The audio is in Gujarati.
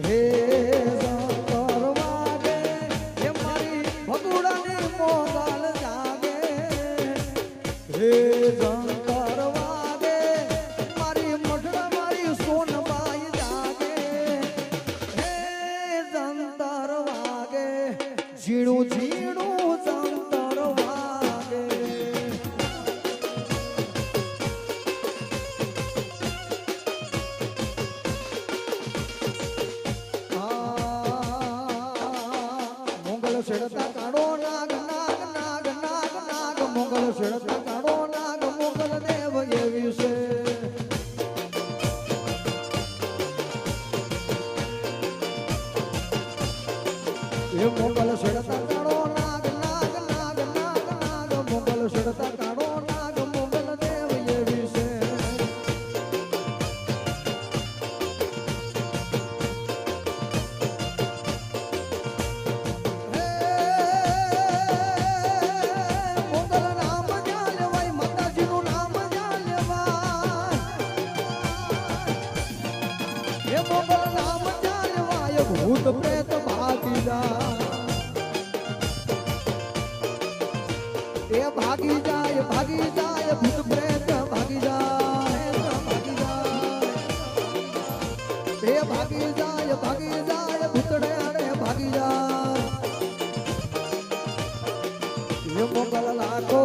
હે શંકર વાગે એ મારી ભગુડાની મોગલ જાગે હે શંકર વાગે મારી મઢડા મારી સોનબાઈ જાગે હે શંકર વાગે ઝીણું ઝીણું શંકર વાગે મોગલ છેડતા કાઢો નાગ નાગ નાગ નાગ નાગ મોગલ છેડતા કાઢો નાગ મોગલ દેવ એવી છે એ મોગલ છેડતા કાઢો નાગ નાગ નાગ નાગ નાગ મોગલ છેડતા કાઢો નાગ મોગલ દેવ એવી છે ભૂત પ્રેત ભાગી જાય એ ભાગી જાય ભૂત પ્રેત ભાગી જાય ભાગી જાય એ ભાગી જાય ભૂતડે ભાગી જાય એ મોગલ લાખો